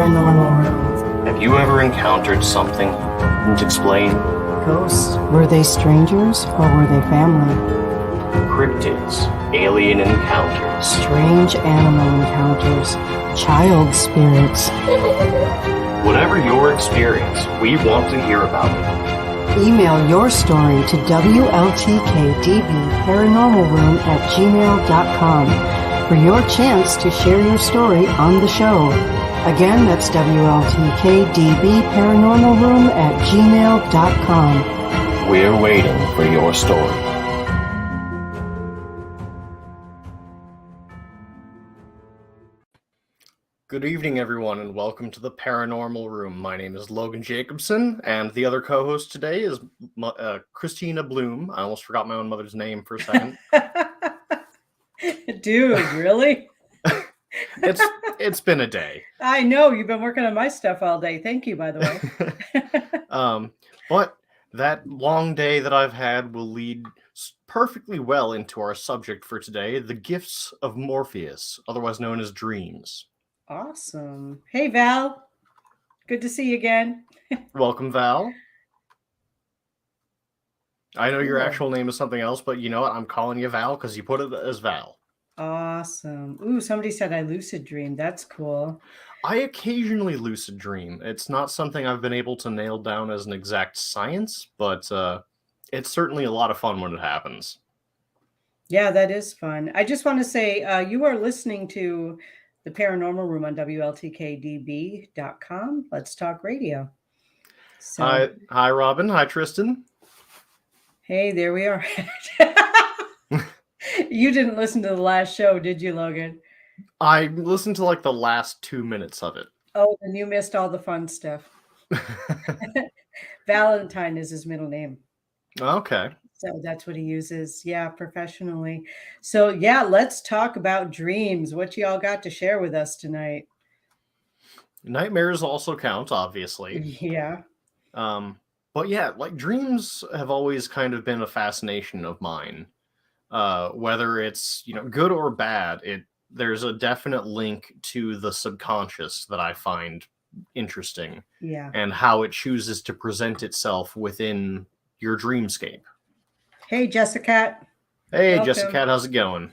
Paranormal Room. Have you ever encountered something you couldn't explain? Ghosts, were they strangers or were they family? Cryptids, alien encounters. Strange animal encounters, child spirits. Whatever your experience, we want to hear about it. Email your story to WLTK-DB paranormalroom@gmail.com for your chance to share your story on the show. Again, that's WLTK-DB paranormalroom@gmail.com. We're waiting for your story. Good evening, everyone, and welcome to the Paranormal Room. My name is Logan Jacobson, and the other co-host today is Christina Bloom. I almost forgot my own mother's name for a second. Dude, really? It's been a day. I know, you've been working on my stuff all day. Thank you, by the way. But that long day that I've had will lead perfectly well into our subject for today, the gifts of Morpheus, otherwise known as dreams. Awesome. Hey, Val. Good to see you again. Welcome, Val. I know your Cool. actual name is something else, but you know what? I'm calling you Val because you put it as Val. Awesome. Ooh, somebody said I lucid dream. That's cool. I occasionally lucid dream. It's not something I've been able to nail down as an exact science, but it's certainly a lot of fun when it happens. Yeah, that is fun. I just want to say you are listening to the Paranormal Room on WLTK-DB.com. Let's Talk Radio. So, Hi, Robin. Hi, Tristan. hey, there we are. You didn't listen to the last show, did you, Logan? I listened to like the last 2 minutes of it. Oh, and you missed all the fun stuff. Valentine is his middle name. Okay. So that's what he uses, professionally. So let's talk about dreams. What y'all got to share with us tonight? Nightmares also count, obviously. Yeah. But yeah, like dreams have always kind of been a fascination of mine. Whether it's, good or bad, there's a definite link to the subconscious that I find interesting. Yeah. And how it chooses to present itself within your dreamscape. Hey, Jessica. Hey, Welcome. Jessica, how's it going?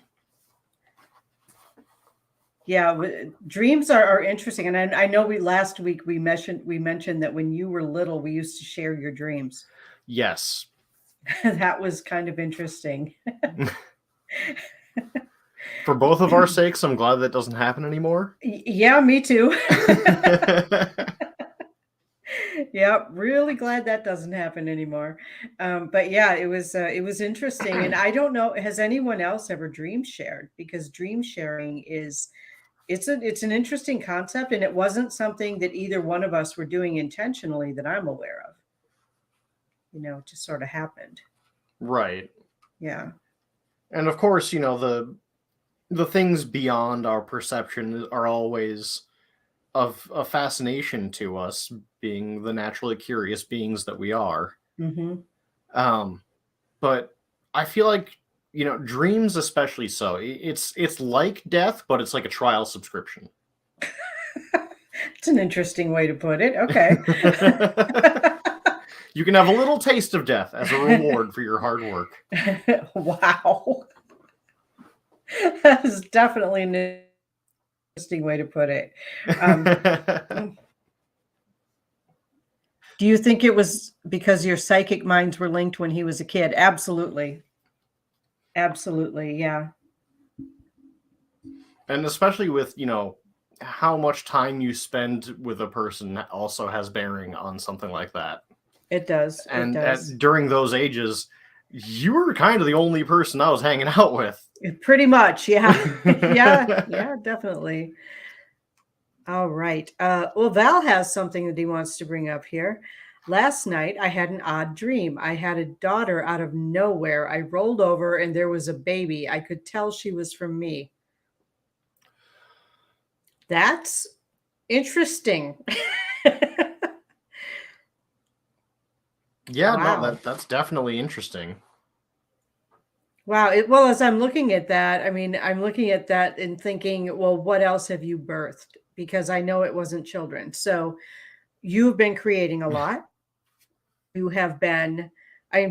Yeah, dreams are interesting, and I know last week we mentioned that when you were little, we used to share your dreams. Yes. That was kind of interesting. For both of our sakes, I'm glad that doesn't happen anymore. Yeah, me too. Yeah, really glad that doesn't happen anymore. But yeah, it was interesting, and I don't know, has anyone else ever dream shared? Because dream sharing it's an interesting concept, and it wasn't something that either one of us were doing intentionally that I'm aware of. It just sort of happened. Right. Yeah. And of course, the things beyond our perception are always of a fascination to us, being the naturally curious beings that we are. Mm-hmm. But I feel like, dreams especially so. It's like death, but it's like a trial subscription. It's an interesting way to put it. Okay. You can have a little taste of death as a reward for your hard work. Wow. That is definitely an interesting way to put it. Do you think it was because your psychic minds were linked when he was a kid? Absolutely. Absolutely, yeah. And especially with, how much time you spend with a person that also has bearing on something like that. It does. And it does. During those ages, you were kind of the only person I was hanging out with. Pretty much, yeah. Yeah, definitely. All right. Well, Val has something that he wants to bring up here. Last night, I had an odd dream. I had a daughter out of nowhere. I rolled over and there was a baby. I could tell she was from me. That's interesting. Yeah, Wow. no, that's definitely interesting. Wow. Well, as I'm looking at that, I'm looking at that and thinking, well, what else have you birthed? because I know it wasn't children. So you've been creating a lot. You have been,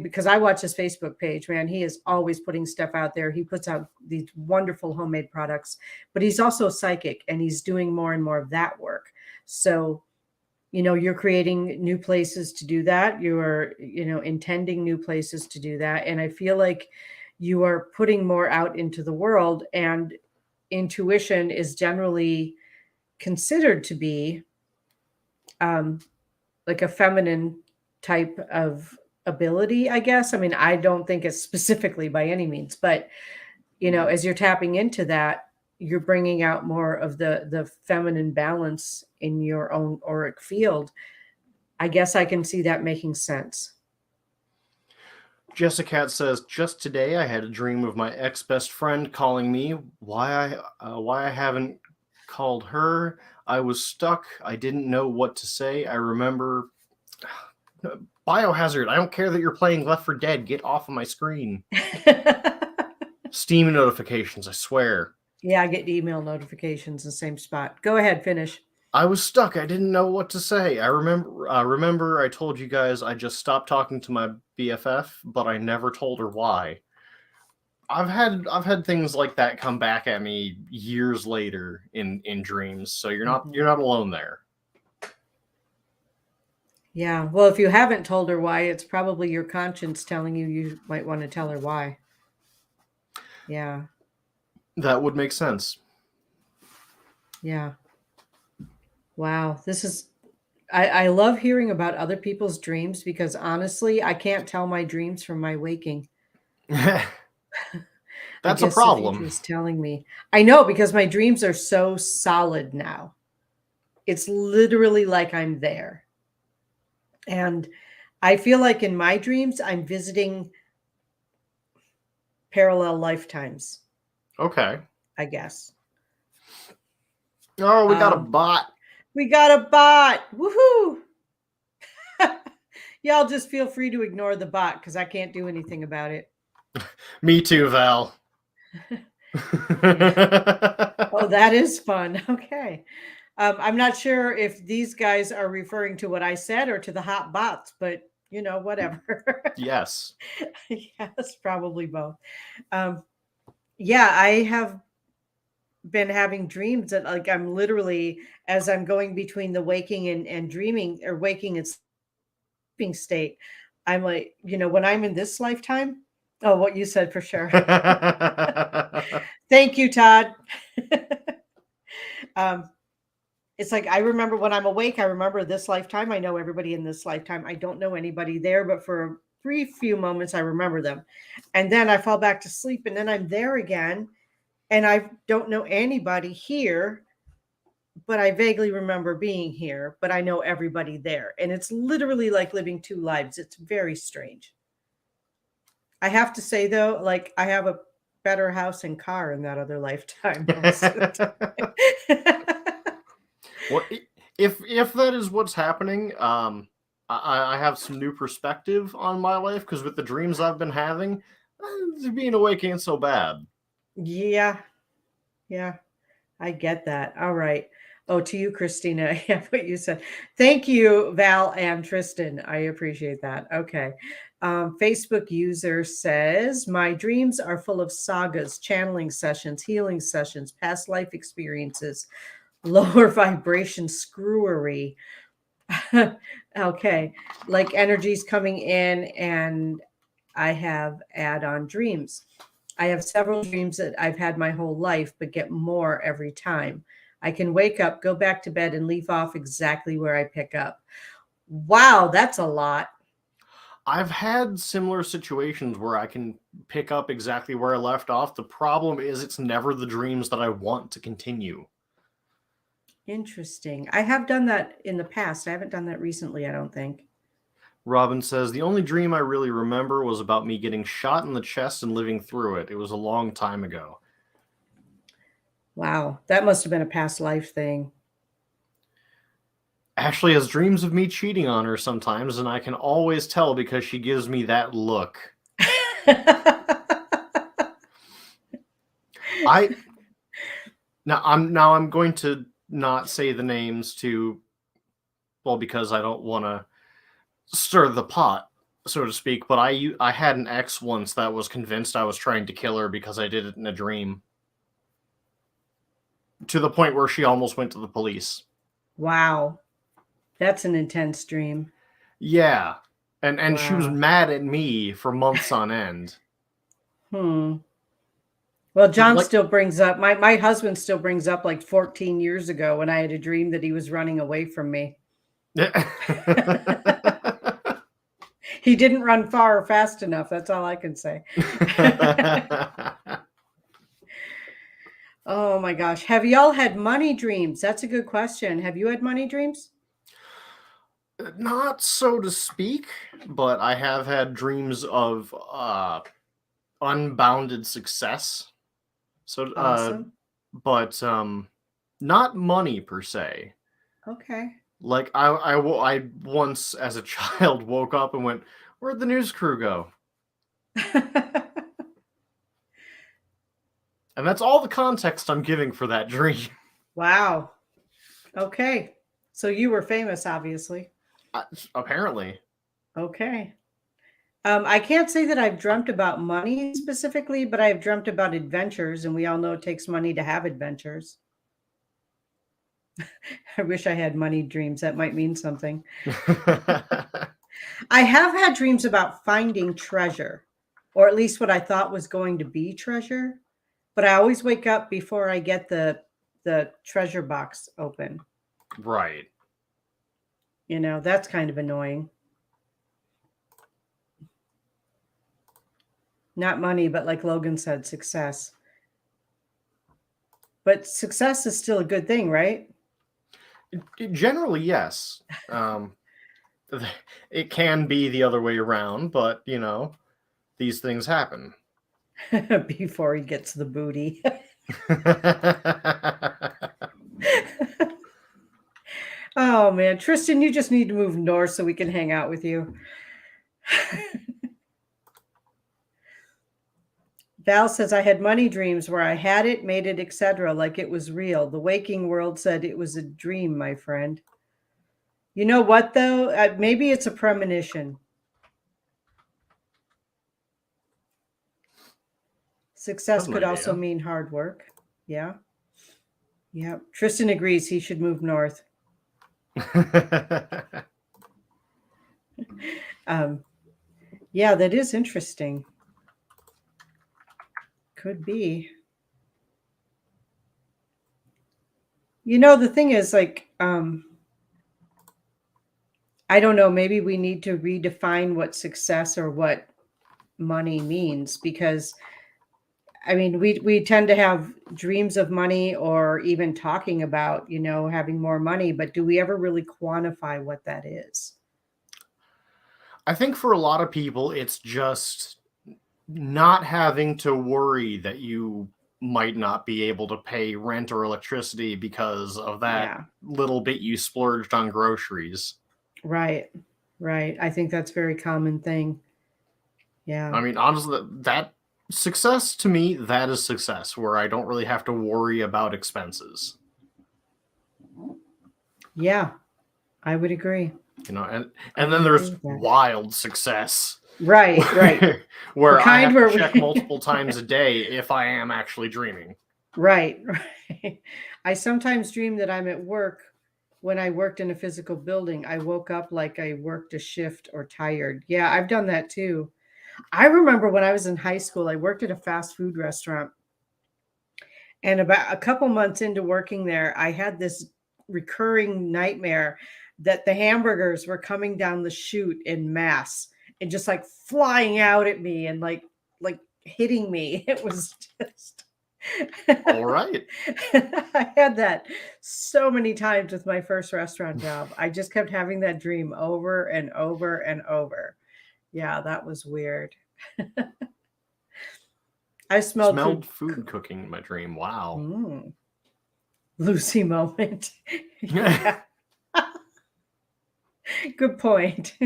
because I watch his Facebook page, man, he is always putting stuff out there. He puts out these wonderful homemade products, but he's also psychic and he's doing more and more of that work. So, you're creating new places to do that. You are, intending new places to do that. And I feel like you are putting more out into the world, and intuition is generally considered to be like a feminine type of ability, I guess. I mean, I don't think it's specifically by any means, but as you're tapping into that, you're bringing out more of the feminine balance in your own auric field. I guess I can see that making sense. Jessica says, just today I had a dream of my ex-best friend calling me. Why I haven't called her? I was stuck. I didn't know what to say. I remember Biohazard. I don't care that you're playing Left 4 Dead. Get off of my screen. Steam notifications, I swear. Yeah, I get email notifications in the same spot. Go ahead, finish. I was stuck. I didn't know what to say. I remember I told you guys I just stopped talking to my BFF, but I never told her why. I've had things like that come back at me years later in dreams, so you're not alone there. Yeah, well, if you haven't told her why, it's probably your conscience telling you might want to tell her why. Yeah. That would make sense. Yeah. Wow. I love hearing about other people's dreams, because honestly, I can't tell my dreams from my waking. That's a problem. Is telling me. I know, because my dreams are so solid now. It's literally like I'm there. And I feel like in my dreams, I'm visiting parallel lifetimes. Okay. I guess. Oh, we got a bot. We got a bot. Woohoo! Y'all just feel free to ignore the bot, because I can't do anything about it. Me too, Val. Oh, that is fun. Okay. I'm not sure if these guys are referring to what I said or to the hot bots, but whatever. Yes. Yes, probably both. Yeah, I have been having dreams that, like, I'm literally, as I'm going between the waking and dreaming, or waking and sleeping state, I'm like, when I'm in this lifetime. Oh, what you said for sure. Thank you, Todd. It's like, I remember when I'm awake, I remember this lifetime. I know everybody in this lifetime. I don't know anybody there, but for a brief few moments, I remember them. And then I fall back to sleep, and then I'm there again. And I don't know anybody here, but I vaguely remember being here, but I know everybody there. And it's literally like living two lives. It's very strange. I have to say, though, like, I have a better house and car in that other lifetime. Well, if that is what's happening, I have some new perspective on my life, because with the dreams I've been having, being awake ain't so bad. Yeah, I get that. All right. Oh, to you, Christina. Yeah, what you said. Thank you, Val and Tristan. I appreciate that. Okay. Facebook user says, my dreams are full of sagas, channeling sessions, healing sessions, past life experiences, lower vibration screwery. Okay. Like energies coming in, and I have add-on dreams. I have several dreams that I've had my whole life, but get more every time. I can wake up, go back to bed, and leave off exactly where I pick up. Wow, that's a lot. I've had similar situations where I can pick up exactly where I left off. The problem is it's never the dreams that I want to continue. Interesting. I have done that in the past. I haven't done that recently, I don't think. Robin says, the only dream I really remember was about me getting shot in the chest and living through it. It was a long time ago. Wow, that must have been a past life thing. Ashley has dreams of me cheating on her sometimes, and I can always tell because she gives me that look. Now I'm going to not say the names to, well, because I don't want to stir the pot, so to speak, but I had an ex once that was convinced I was trying to kill her because I did it in a dream. To the point where she almost went to the police. Wow. That's an intense dream. Yeah. And she was Wow. mad at me for months on end. Well, John Like, still brings up, my husband still brings up like 14 years ago when I had a dream that he was running away from me. He didn't run far or fast enough. That's all I can say. Oh my gosh. Have y'all had money dreams? That's a good question. Have you had money dreams? Not so to speak, but I have had dreams of unbounded success. So Awesome. but not money per se. Okay. Like I once as a child woke up and went, "Where'd the news crew go?" And that's all the context I'm giving for that dream. Wow. Okay. So you were famous, obviously. Apparently. Okay. I can't say that I've dreamt about money specifically, but I've dreamt about adventures, and we all know it takes money to have adventures. I wish I had money dreams. That might mean something. I have had dreams about finding treasure, or at least what I thought was going to be treasure, but I always wake up before I get the treasure box open. Right. You know, that's kind of annoying. Not money, but like Logan said, success. But success is still a good thing, right? Generally, yes. It can be the other way around, but you know, these things happen. Before he gets the booty. Oh man, Tristan, you just need to move north so we can hang out with you. Val says, I had money dreams where I had it, made it, etc., like it was real. The waking world said it was a dream, my friend. You know what, though? Maybe it's a premonition. Success could also mean hard work. Yeah. Yeah. Tristan agrees he should move north. Yeah, that is interesting. Could be. You know, the thing is, like, I don't know, maybe we need to redefine what success or what money means, because I mean, we tend to have dreams of money or even talking about, you know, having more money, but do we ever really quantify what that is? I think for a lot of people, it's just not having to worry that you might not be able to pay rent or electricity because of that little bit you splurged on groceries. Right. Right. I think that's a very common thing. Yeah. I mean, honestly, that success to me, that is success, where I don't really have to worry about expenses. Yeah, I would agree. You know, and then there's wild success. Right, right. Where I have to check multiple times a day if I am actually dreaming. Right, right. I sometimes dream that I'm at work. When I worked in a physical building, I woke up like I worked a shift or tired. Yeah, I've done that too. I remember when I was in high school, I worked at a fast food restaurant. And about a couple months into working there, I had this recurring nightmare that the hamburgers were coming down the chute in mass and just like flying out at me and like hitting me. It was just all right. I had that so many times with my first restaurant job. I just kept having that dream over and over and over. Yeah, that was weird. I smelled food cooking in my dream. Wow. Lucy moment. Good point.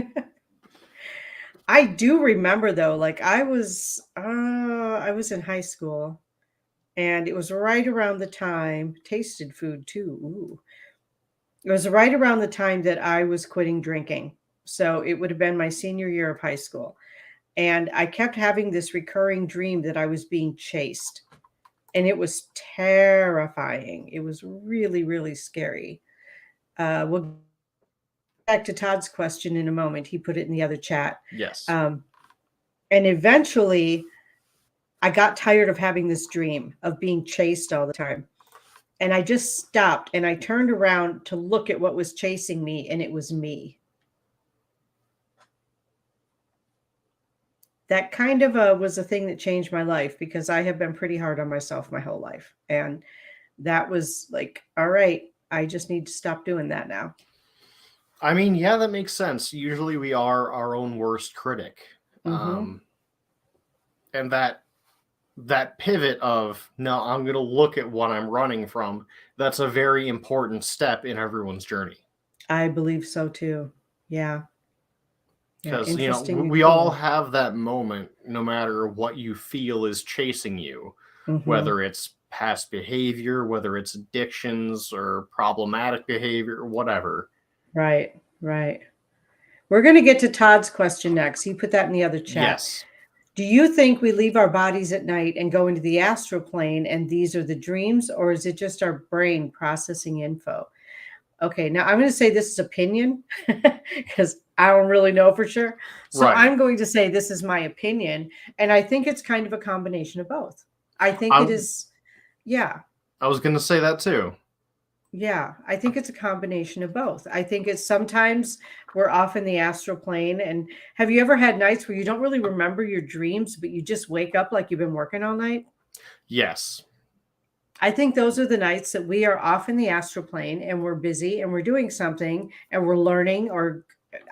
I do remember though, like I was in high school And it was right around the time, tasted food too. Ooh. It was right around the time that I was quitting drinking. So it would have been my senior year of high school. And I kept having this recurring dream that I was being chased. And it was terrifying. It was really, really scary. We'll get back to Todd's question in a moment. He put it in the other chat. Yes. And eventually, I got tired of having this dream of being chased all the time. And I just stopped and I turned around to look at what was chasing me, and it was me. That kind of was a thing that changed my life, because I have been pretty hard on myself my whole life. And that was like, all right, I just need to stop doing that now. I mean, yeah, that makes sense. Usually we are our own worst critic. Mhm. And that pivot of, no, I'm going to look at what I'm running from, that's a very important step in everyone's journey. I believe so too. Yeah. Yeah, Because, interesting and we all cool. have that moment, no matter what you feel is chasing you, Mhm. whether it's past behavior, whether it's addictions or problematic behavior, whatever. Right, right. We're going to get to Todd's question next. He put that in the other chat. Yes. Do you think we leave our bodies at night and go into the astral plane and these are the dreams, or is it just our brain processing info? Okay, now I'm going to say this is opinion because I don't really know for sure. So Right. I'm going to say this is my opinion. And I think it's kind of a combination of both. I think it is. Yeah. I was going to say that too. Yeah, I think it's a combination of both. I think it's sometimes we're off in the astral plane. And have you ever had nights where you don't really remember your dreams, but you just wake up like you've been working all night? Yes. I think those are the nights that we are off in the astral plane and we're busy and we're doing something and we're learning, or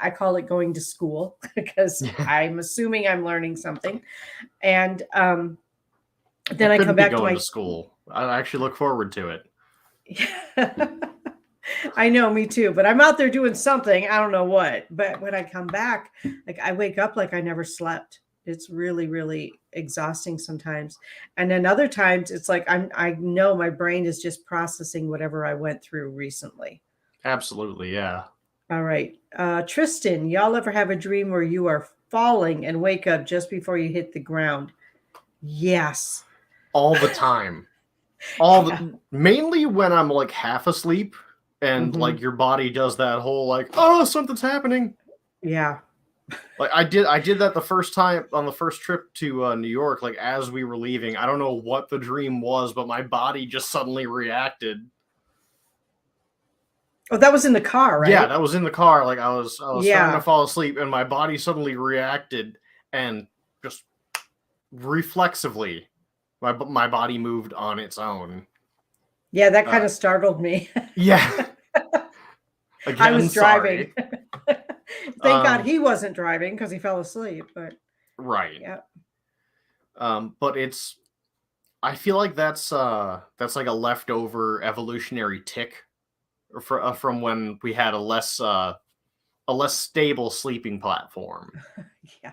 I call it going to school because I'm assuming I'm learning something. And then I come back to going my to school. I actually look forward to it. I know, me too, but I'm out there doing something. I don't know what, but when I come back, like I wake up like I never slept. It's really, really exhausting sometimes. And then other times it's like I know my brain is just processing whatever I went through recently. Absolutely, yeah. All right. Tristan, y'all ever have a dream where you are falling and wake up just before you hit the ground? Yes. All the time. Mainly when I'm like half asleep and like your body does that whole like, oh, something's happening. Yeah. Like I did that the first time on the first trip to New York. Like as we were leaving, I don't know what the dream was, but my body just suddenly reacted. Oh, that was in the car, right? Yeah, that was in the car. Like I was starting Yeah. to fall asleep, and my body suddenly reacted, and just reflexively, my body moved on its own. Yeah, that kind of startled me. Yeah. Again, I was driving. sorry. Thank God he wasn't driving because he fell asleep. But Right. yeah. But I feel like that's like a leftover evolutionary tick from when we had a less stable sleeping platform. Yeah.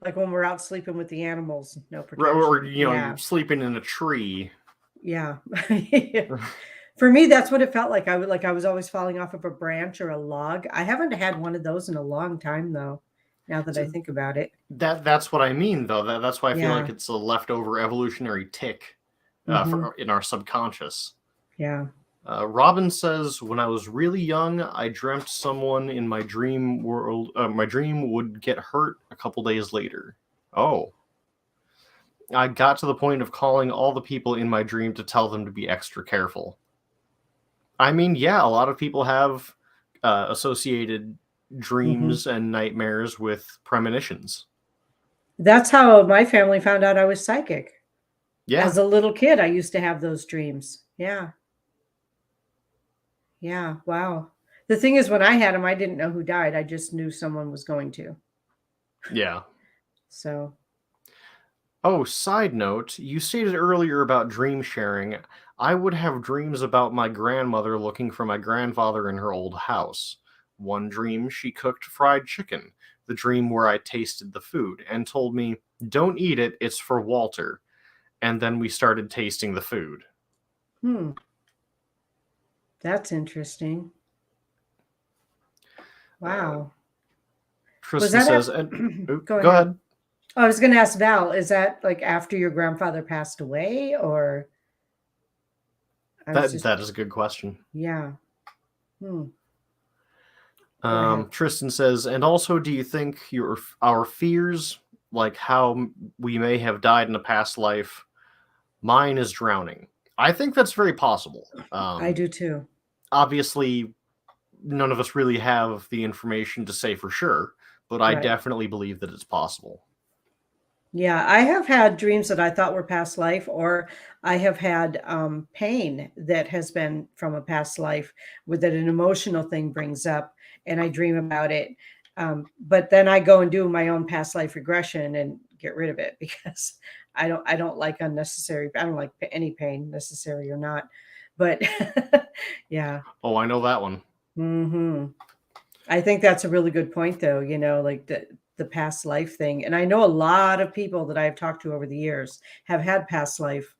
Like when we're out sleeping with the animals, no protection. Or you're sleeping in a tree. Yeah. For me, that's what it felt like. I was always falling off of a branch or a log. I haven't had one of those in a long time, though. Now that I think about it, that's what I mean, though. That's why I feel like Yeah. it's a leftover evolutionary tick in our subconscious. Yeah. Robin says, when I was really young, I dreamt someone in my dream world. My dream would get hurt a couple days later. Oh. I got to the point of calling all the people in my dream to tell them to be extra careful. I mean, yeah, a lot of people have associated dreams and nightmares with premonitions. That's how my family found out I was psychic. Yeah. As a little kid, I used to have those dreams. Yeah. Yeah. Wow. The thing is, when I had them, I didn't know who died. I just knew someone was going to. Yeah. So. Oh, side note, you stated earlier about dream sharing. I would have dreams about my grandmother looking for my grandfather in her old house. One dream, she cooked fried chicken. The dream where I tasted the food and told me, don't eat it, it's for Walter. and then we started tasting the food. That's interesting. Wow. Tristan says, go ahead. I was going to ask Val, is that like after your grandfather passed away, or? That is a good question. Yeah. Tristan says, and also, do you think our fears, like how we may have died in a past life, mine is drowning? I think that's very possible. I do too. Obviously, none of us really have the information to say for sure, but I definitely believe that it's possible. Yeah, I have had dreams that I thought were past life, or I have had pain that has been from a past life that an emotional thing brings up, and I dream about it. But then I go and do my own past life regression and get rid of it, because I don't like unnecessary. I don't like any pain, necessary or not. But yeah. Oh, I know that one. I think that's a really good point, though. Like the past life thing. And I know a lot of people that I've talked to over the years have had past life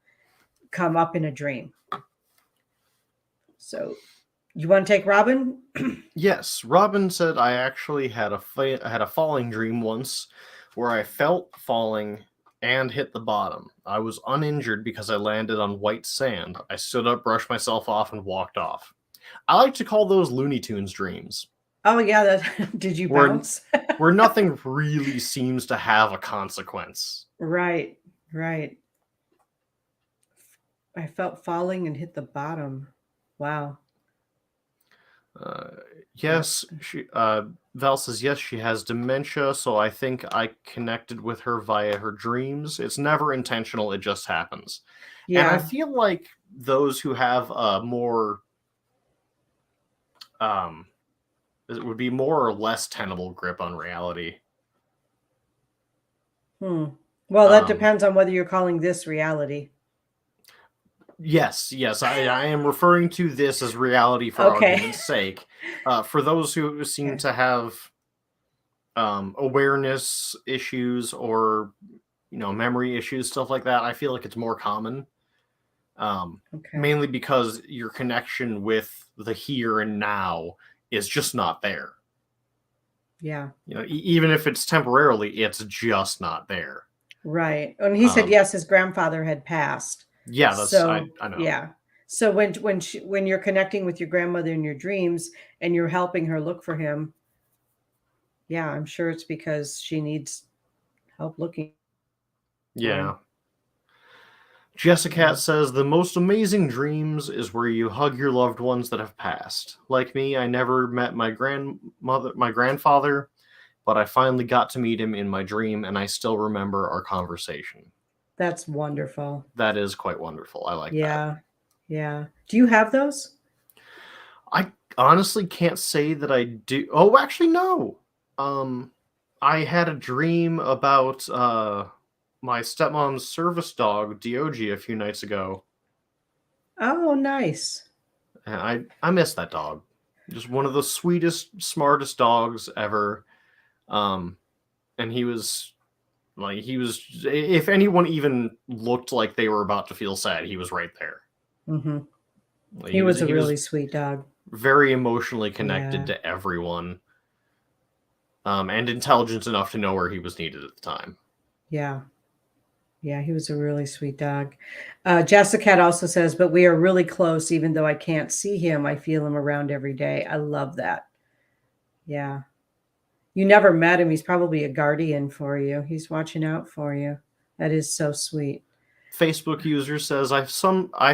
come up in a dream. So you want to take Robin? Yes. Robin said, I actually had a falling dream once where I felt falling and hit the bottom. I was uninjured because I landed on white sand. I stood up, brushed myself off, and walked off. I like to call those Looney Tunes dreams. Oh, yeah. Did you bounce? Where nothing really seems to have a consequence. Right. I felt falling and hit the bottom. Wow. Yes, Val says yes, she has dementia, so I think I connected with her via her dreams. It's never intentional, it just happens. Yeah. And I feel like those who have a more it would be more or less tenable grip on reality. Well, that depends on whether you're calling this reality. Yes, I am referring to this as reality for argument's sake. For those who seem to have awareness issues or memory issues, stuff like that, I feel like it's more common. Mainly because your connection with the here and now is just not there. Yeah. Even if it's temporarily, it's just not there. Right. And he said, yes, his grandfather had passed. Yeah, I know. Yeah. So when you're connecting with your grandmother in your dreams and you're helping her look for him, yeah, I'm sure it's because she needs help looking. Yeah. Jessica says, the most amazing dreams is where you hug your loved ones that have passed. Like me, I never met my grandfather, but I finally got to meet him in my dream, and I still remember our conversation. That's wonderful. That is quite wonderful. I like that. Yeah. Do you have those? I honestly can't say that I do. Oh, actually, no. I had a dream about my stepmom's service dog, Diogi, a few nights ago. Oh, nice. And I miss that dog. Just one of the sweetest, smartest dogs ever. And he was, if anyone even looked like they were about to feel sad, he was right there. He was a really sweet dog. Very emotionally connected to everyone. And intelligent enough to know where he was needed at the time. Yeah, he was a really sweet dog. Jessica also says, but we are really close. Even though I can't see him, I feel him around every day. I love that. Yeah. You never met him. He's probably a guardian for you. He's watching out for you. That is so sweet. Facebook user says, I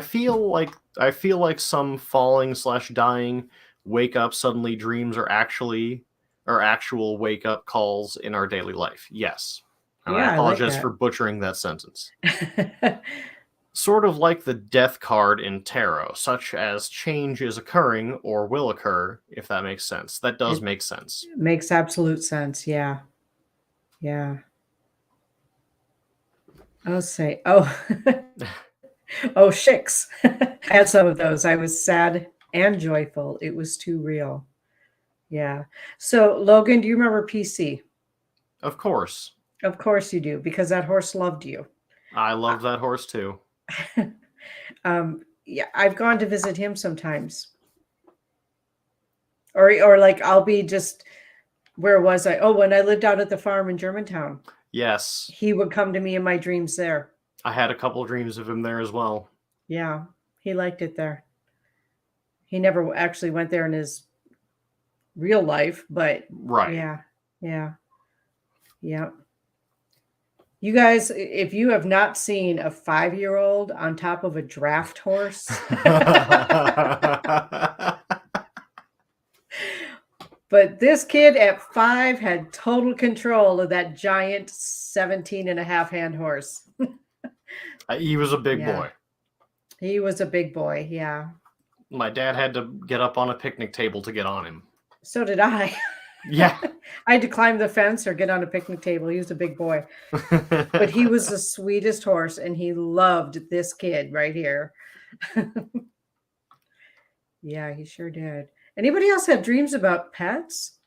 feel like some falling/dying wake up suddenly dreams are actual wake up calls in our daily life. Yes. And I apologize for butchering that sentence. Sort of like the death card in tarot, such as change is occurring or will occur, if that makes sense. That does make sense. Makes absolute sense. Yeah. I'll say, oh shicks. I had some of those. I was sad and joyful. It was too real. Yeah. So Logan, do you remember PC? Of course. Of course you do, because that horse loved you. I love that horse too. Yeah, I've gone to visit him sometimes. Or like I'll be just, where was I? Oh, when I lived out at the farm in Germantown, Yes. he would come to me in my dreams there. I had a couple of dreams of him there as well. Yeah, he liked it there. He never actually went there in his real life, but Right. yeah. You guys, if you have not seen a 5-year-old on top of a draft horse, but this kid at 5 had total control of that giant 17 and a half hand horse. He was a big Yeah. boy. He was a big boy, yeah. My dad had to get up on a picnic table to get on him. So did I. Yeah. I had to climb the fence or get on a picnic table. He was a big boy. But he was the sweetest horse, and he loved this kid right here. Yeah, he sure did. Anybody else have dreams about pets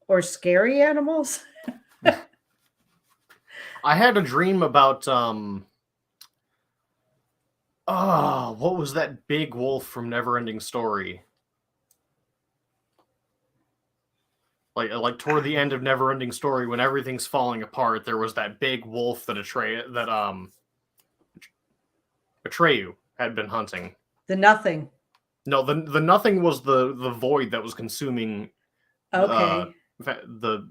or scary animals? I had a dream about what was that big wolf from Neverending Story? Like toward the end of Neverending Story, when everything's falling apart, there was that big wolf that Atreyu had been hunting. The Nothing. No, the Nothing was the void that was consuming Okay. the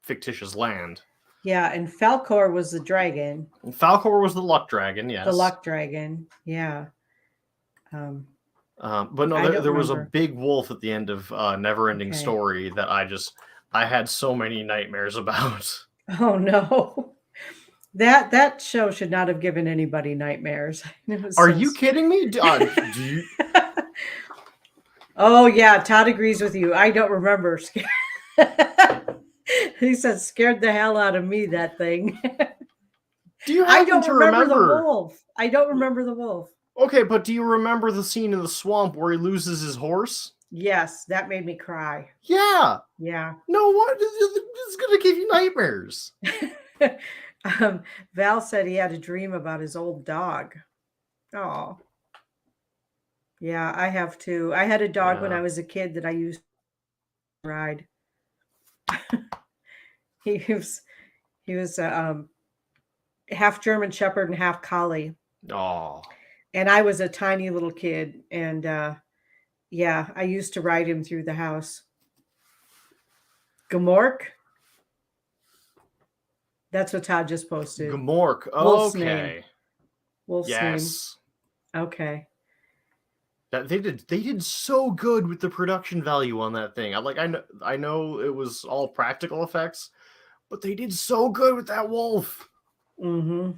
fictitious land. Yeah, and Falcor was the dragon. Falcor was the luck dragon, yes. The luck dragon. Yeah. But no, I don't there was a remember. big wolf at the end of Neverending Okay. Story that I had so many nightmares about. Oh no. That show should not have given anybody nightmares. It was Are so you kidding me? Do you... Oh yeah, Todd agrees with you. I don't remember. He said scared the hell out of me, that thing. Do you I happen don't to remember the remember? wolf. I don't remember the wolf. Okay, but do you remember the scene in the swamp where he loses his horse? Yes, that made me cry. Yeah. Yeah. No, what? It's gonna give you nightmares. Val said he had a dream about his old dog. Oh. Yeah, I have too. I had a dog when Yeah. I was a kid that I used to ride. He was half German Shepherd and half Collie. Oh. And I was a tiny little kid. And yeah, I used to ride him through the house. Gamork? That's what Todd just posted. Gamork. Wolf's Okay. name. Wolf's Yes. name. Okay. That they did so good with the production value on that thing. I know it was all practical effects, but they did so good with that wolf. Mm-hmm.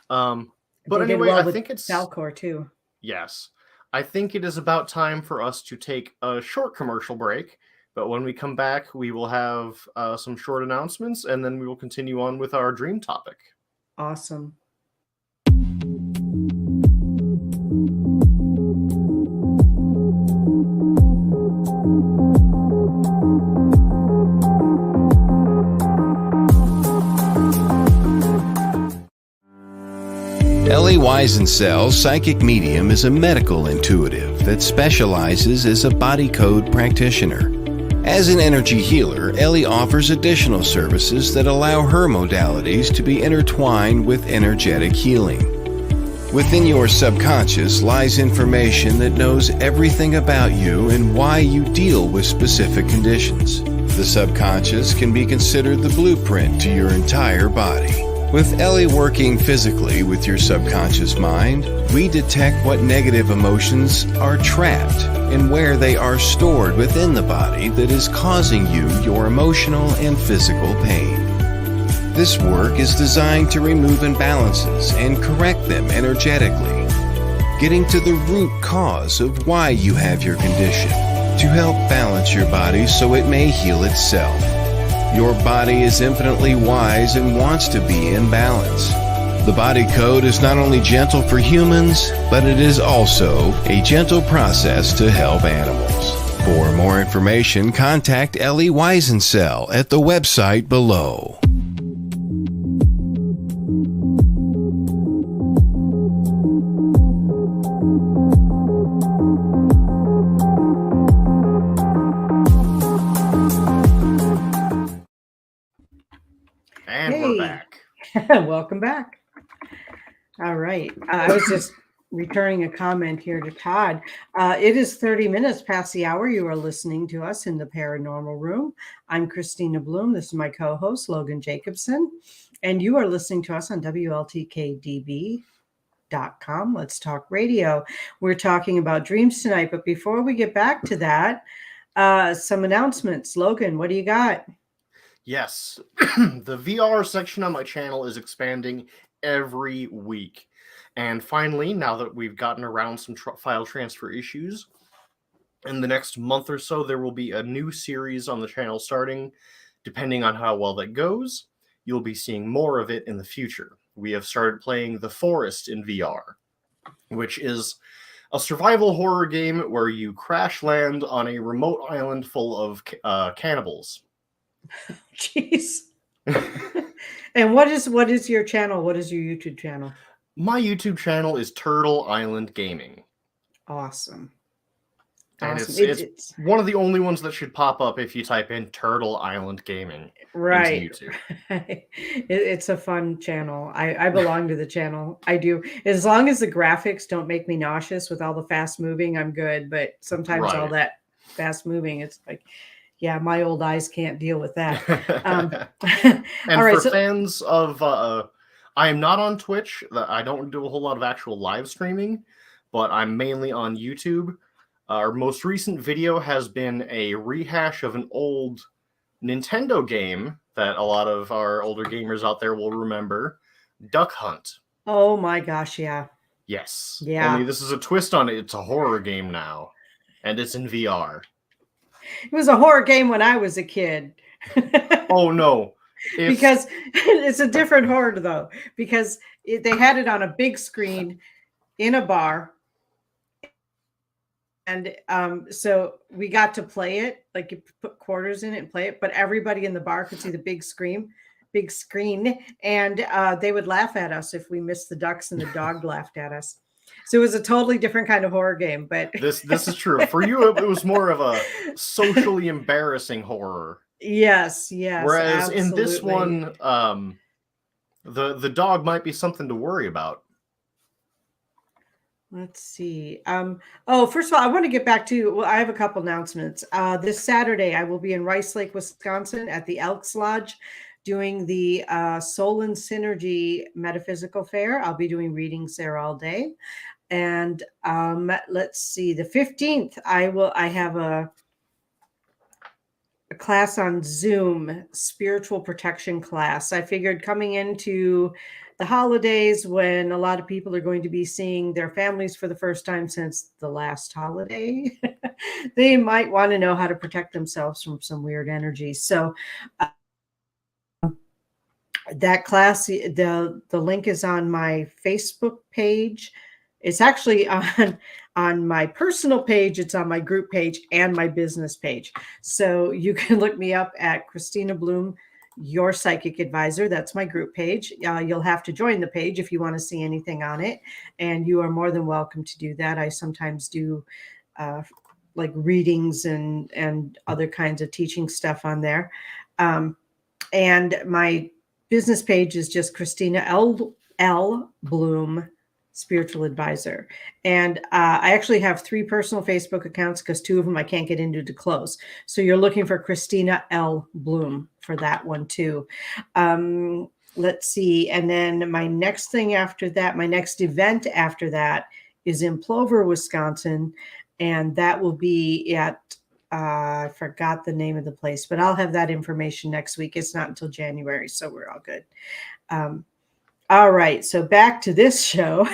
But They did anyway, well I with think it's Falcor too. yes. I think it is about time for us to take a short commercial break. But when we come back, we will have some short announcements, and then we will continue on with our dream topic. Awesome. Ellie Weisensel's psychic medium is a medical intuitive that specializes as a body code practitioner. As an energy healer, Ellie offers additional services that allow her modalities to be intertwined with energetic healing. Within your subconscious lies information that knows everything about you and why you deal with specific conditions. The subconscious can be considered the blueprint to your entire body. With Ellie working physically with your subconscious mind, we detect what negative emotions are trapped and where they are stored within the body that is causing you your emotional and physical pain. This work is designed to remove imbalances and correct them energetically, getting to the root cause of why you have your condition, to help balance your body so it may heal itself. Your body is infinitely wise and wants to be in balance. The body code is not only gentle for humans, but it is also a gentle process to help animals. For more information, contact Ellie Weisensel at the website below. And Hey. we're back. Welcome back. All right. I was just returning a comment here to Todd. It is 30 minutes past the hour. You are listening to us in the Paranormal Room. I'm Christina Bloom. This is my co-host, Logan Jacobson. And you are listening to us on WLTK-DB.com. Let's Talk Radio. We're talking about dreams tonight. But before we get back to that, some announcements. Logan, what do you got? Yes, the VR section on my channel is expanding every week. And finally, now that we've gotten around some file transfer issues, in the next month or so, there will be a new series on the channel starting. Depending on how well that goes, you'll be seeing more of it in the future. We have started playing The Forest in VR, which is a survival horror game where you crash land on a remote island full of cannibals. Jeez. And what is your channel? What is your YouTube channel? My YouTube channel is Turtle Island Gaming. Awesome. And awesome. it's one of the only ones that should pop up if you type in Turtle Island Gaming right. into YouTube. It's a fun channel. I belong to the channel. I do. As long as the graphics don't make me nauseous with all the fast moving, I'm good. But sometimes all that fast moving, it's like, yeah, my old eyes can't deal with that. And all right, for fans of, I am not on Twitch. I don't do a whole lot of actual live streaming, but I'm mainly on YouTube. Our most recent video has been a rehash of an old Nintendo game that a lot of our older gamers out there will remember, Duck Hunt. Oh my gosh, yeah. Yes. Yeah. Only this is a twist on it. It's a horror game now, and it's in VR. It was a horror game when I was a kid. Oh, no. Because it's a different horror, though, because they had it on a big screen in a bar. And so we got to play it, like you put quarters in it and play it, but everybody in the bar could see the big screen, and they would laugh at us if we missed the ducks, and the dog laughed at us. So it was a totally different kind of horror game. But this is true. For you, it was more of a socially embarrassing horror. Yes. Whereas in this one, the dog might be something to worry about. Let's see. First of all, I want to get back to, well, I have a couple announcements. This Saturday, I will be in Rice Lake, Wisconsin at the Elks Lodge doing the Soul and Synergy Metaphysical Fair. I'll be doing readings there all day. And let's see, the 15th, I have a class on Zoom, spiritual protection class. I figured coming into the holidays when a lot of people are going to be seeing their families for the first time since the last holiday, they might want to know how to protect themselves from some weird energy. So that class, the link is on my Facebook page. It's actually on my personal page. It's on my group page and my business page. So you can look me up at Christina Bloom, Your Psychic Advisor. That's my group page. You'll have to join the page if you want to see anything on it. And you are more than welcome to do that. I sometimes do like readings and other kinds of teaching stuff on there. And my business page is just Christina L. Bloom, Spiritual Advisor. And I actually have 3 personal Facebook accounts because 2 of them I can't get into to close. So you're looking for Christina L. Bloom for that one too. Let's see. And then my next thing after that, my next event after that is in Plover, Wisconsin. And that will be at, I forgot the name of the place, but I'll have that information next week. It's not until January, so we're all good. All right, so back to this show.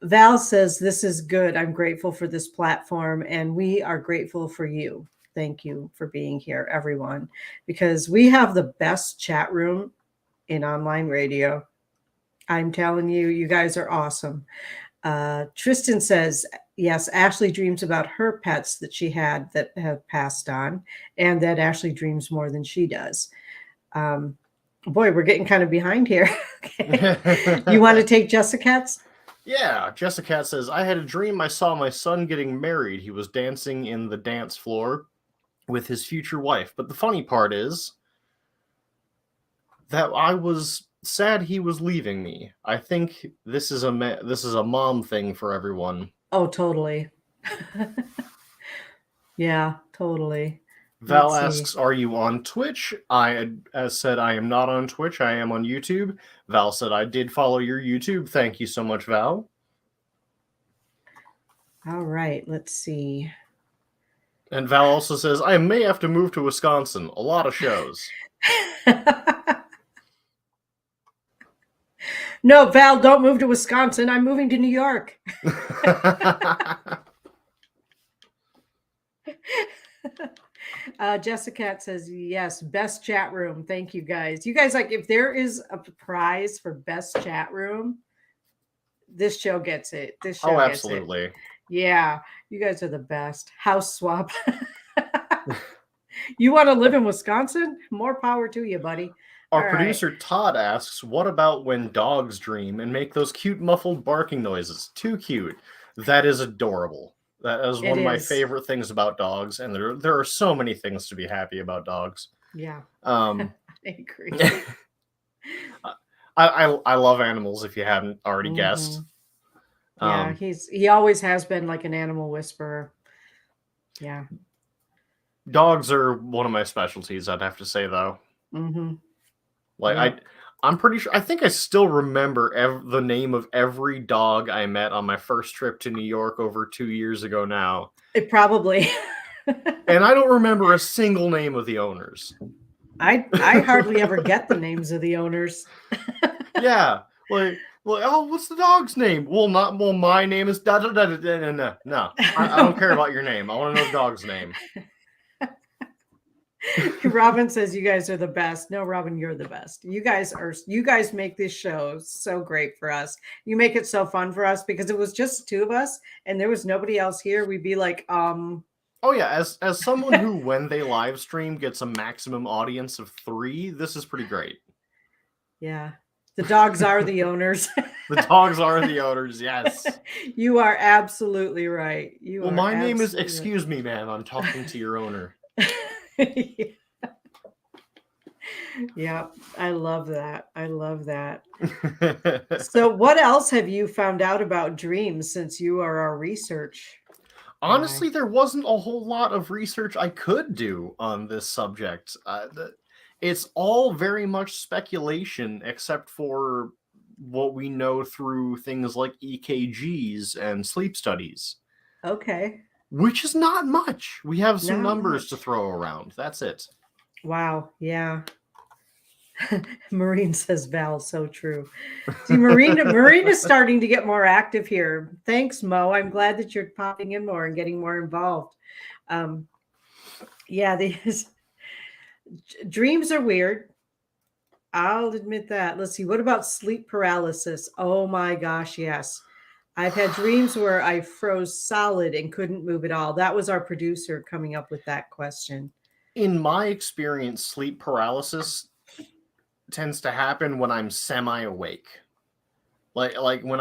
Val says, this is good. I'm grateful for this platform, and we are grateful for you. Thank you for being here, everyone, because we have the best chat room in online radio. I'm telling you, you guys are awesome. Tristan says, yes, Ashley dreams about her pets that she had that have passed on, and that Ashley dreams more than she does. Boy, we're getting kind of behind here. Okay. You want to take Jessicat's? Yeah, Jessica says, I had a dream I saw my son getting married. He was dancing in the dance floor with his future wife. But the funny part is, that I was sad he was leaving me. I think this is a mom thing for everyone. Oh, totally. Yeah, totally. Val Let's see. asks, "Are you on Twitch?" I said I am not on Twitch. I am on YouTube. Val said, "I did follow your YouTube. Thank you so much, Val." All right, let's see. And Val also says, "I may have to move to Wisconsin. A lot of shows." No, Val, don't move to Wisconsin. I'm moving to New York. Jessica says, yes, best chat room. Thank you, guys. You guys, like, if there is a prize for best chat room, this show gets it. This show gets absolutely. it. Yeah, you guys are the best. House swap. You want to live in Wisconsin? More power to you, buddy. Our All producer Todd asks, "What about when dogs dream and make those cute muffled barking noises? Too cute." That is adorable. That is one of my favorite things about dogs, and there are so many things to be happy about dogs. Yeah, I agree. I love animals. If you haven't already guessed, yeah, he always has been like an animal whisperer. Yeah, dogs are one of my specialties. I'd have to say, though. Mm-hmm. Like I'm pretty sure. I think I still remember the name of every dog I met on my first trip to New York over 2 years ago now. It probably. And I don't remember a single name of the owners. I hardly ever get the names of the owners. Yeah, like, oh, what's the dog's name? Well, my name is da da da da da da. No, I don't care about your name. I want to know the dog's name. Robin says you guys are the best. No, Robin, you're the best. You guys make this show so great for us. You make it so fun for us because it was just two of us and there was nobody else here. We'd be like, Oh yeah, as someone who when they live stream gets a maximum audience of 3, this is pretty great. Yeah. The dogs are the owners. The dogs are the owners, yes. You are absolutely right. Well, my name is, excuse me, ma'am, I'm talking to your owner. Yeah, I love that. I love that. So what else have you found out about dreams since you are our research? Honestly, there wasn't a whole lot of research I could do on this subject. It's all very much speculation, except for what we know through things like EKGs and sleep studies. Okay. Which is not much. We have some numbers to throw around. That's it. Wow. Yeah. Maureen says, Val, so true. See, Maureen is starting to get more active here. Thanks, Mo. I'm glad that you're popping in more and getting more involved. Yeah, these dreams are weird. I'll admit that. Let's see. What about sleep paralysis? Oh my gosh, yes. I've had dreams where I froze solid and couldn't move at all. That was our producer coming up with that question. In my experience, sleep paralysis tends to happen when I'm semi-awake. Like when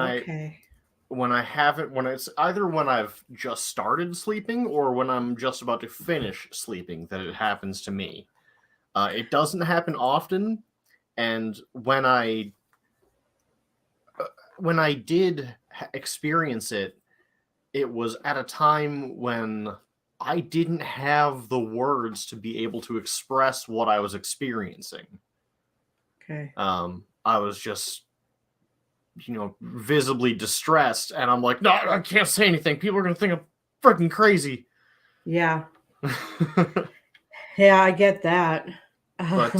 when it's either when I've just started sleeping or when I'm just about to finish sleeping that it happens to me. It doesn't happen often, and when I did experience it, it was at a time when I didn't have the words to be able to express what I was experiencing. Okay. I was just, visibly distressed, and I'm like, no, I can't say anything. People are going to think I'm freaking crazy. Yeah. Yeah, I get that. But,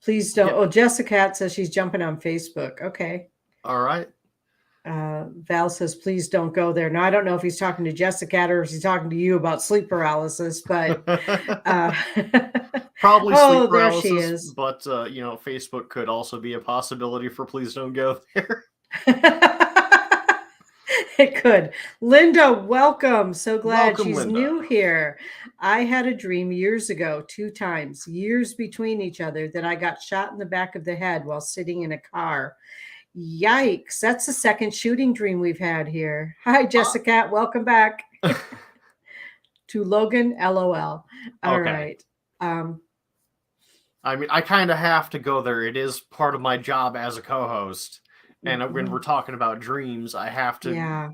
please don't. Yeah. Oh, Jessica says she's jumping on Facebook. Okay. All right. Val says, please don't go there. Now, I don't know if he's talking to Jessica or if he's talking to you about sleep paralysis, but probably sleep paralysis. There she is. But, Facebook could also be a possibility for please don't go there. It could. Linda, welcome. So glad she's Linda. New here. I had a dream years ago, 2 times, years between each other, that I got shot in the back of the head while sitting in a car. Yikes. That's the second shooting dream we've had here. Hi, Jessica. Welcome back to Logan, LOL. All right. I mean, I kind of have to go there. It is part of my job as a co-host. And when we're talking about dreams, I have to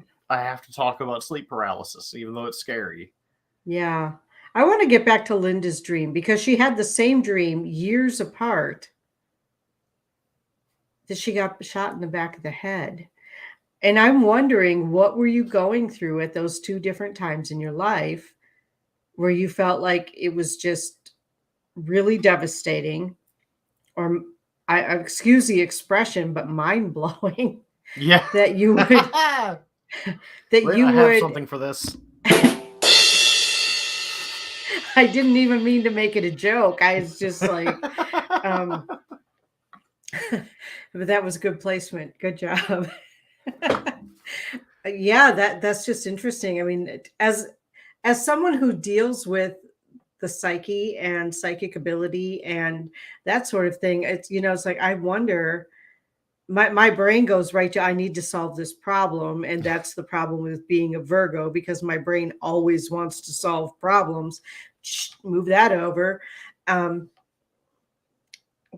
talk about sleep paralysis, even though it's scary. Yeah. I want to get back to Linda's dream because she had the same dream years apart that she got shot in the back of the head. And I'm wondering, what were you going through at those two different times in your life where you felt like it was just really devastating, or I excuse the expression, but mind blowing Yeah. that you would that Wait, you I have would something for this. I didn't even mean to make it a joke. I was just like, but that was good placement. Good job. Yeah, that's just interesting. I mean, as someone who deals with the psyche and psychic ability and that sort of thing, it's, it's like, I wonder, my brain goes right to, I need to solve this problem. And that's the problem with being a Virgo, because my brain always wants to solve problems. Move that over.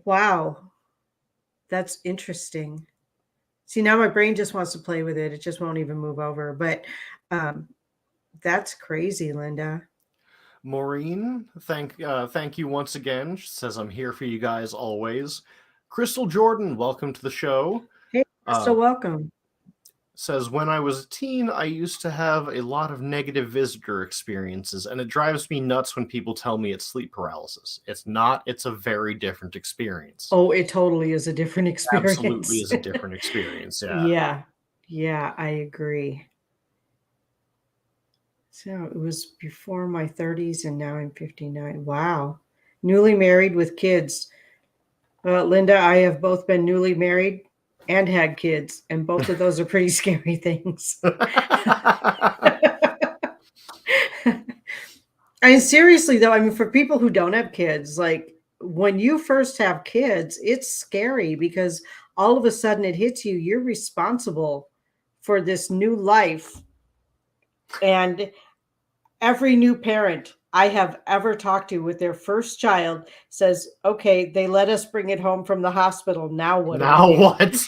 Wow. That's interesting. See, now my brain just wants to play with it. It just won't even move over. But that's crazy, Linda. Maureen, thank you once again. She says, I'm here for you guys always. Crystal Jordan, welcome to the show. Hey, Crystal, welcome. Says, when I was a teen, I used to have a lot of negative visitor experiences, and it drives me nuts when people tell me it's sleep paralysis. It's not. It's a very different experience. Oh, it totally is a different experience. Absolutely is a different experience. Yeah. Yeah. Yeah, I agree. So it was before my 30s and now I'm 59. Wow. Newly married with kids. Linda, I have both been newly married and had kids, and both of those are pretty scary things. I mean, seriously though, I mean, for people who don't have kids, like when you first have kids, it's scary because all of a sudden it hits you, you're responsible for this new life. And every new parent I have ever talked to with their first child says, okay, they let us bring it home from the hospital. Now what? Now what?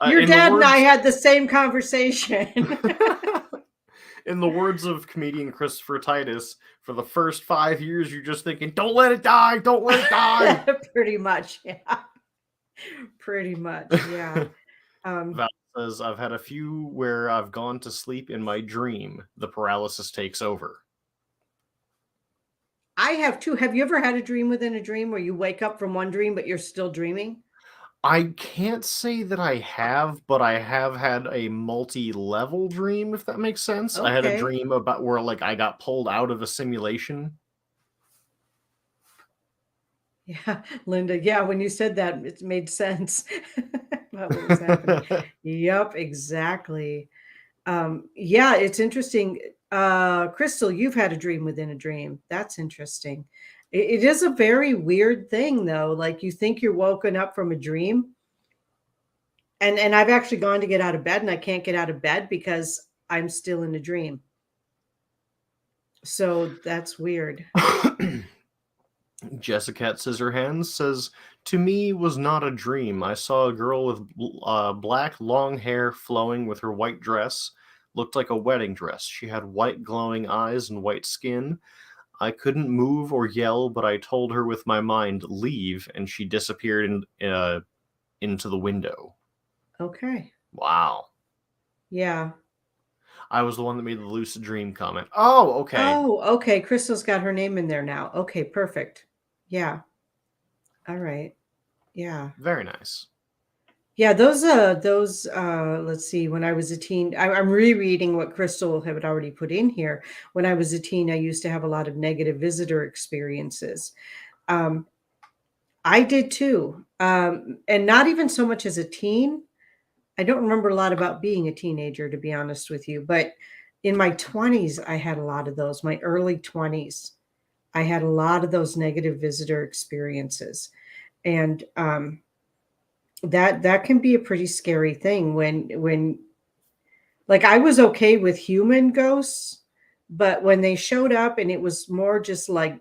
Your dad and I had the same conversation. In the words of comedian Christopher Titus, for the first 5 years, you're just thinking, don't let it die, don't let it die. Pretty much, yeah. Pretty much, yeah. Val says, I've had a few where I've gone to sleep in my dream. The paralysis takes over. I have too. Have you ever had a dream within a dream where you wake up from one dream, but you're still dreaming? I can't say that I have, but I have had a multi-level dream, if that makes sense. Okay. I had a dream about where like I got pulled out of a simulation. Yeah, Linda. Yeah, when you said that, it made sense about what was happening. Yep, exactly. Yeah, it's interesting. Crystal, you've had a dream within a dream. That's interesting. It is a very weird thing, though. Like you think you're woken up from a dream. And I've actually gone to get out of bed and I can't get out of bed because I'm still in a dream. So that's weird. Jessica at Scissorhands says, to me was not a dream. I saw a girl with black long hair flowing with her white dress. Looked like a wedding dress. She had white glowing eyes and white skin. I couldn't move or yell, but I told her with my mind, leave, and she disappeared into the window. Okay. Wow. Yeah. I was the one that made the lucid dream comment. Oh, okay. Oh, okay. Crystal's got her name in there now. Okay, perfect. Yeah. All right. Yeah. Very nice. Yeah, those let's see, when I was a teen, I'm rereading what Crystal had already put in here. When I was a teen, I used to have a lot of negative visitor experiences. I did too. And not even so much as a teen. I don't remember a lot about being a teenager, to be honest with you, but in my 20s, I had a lot of those. My early 20s, I had a lot of those negative visitor experiences. And that can be a pretty scary thing when like I was okay with human ghosts, But when they showed up and it was more just like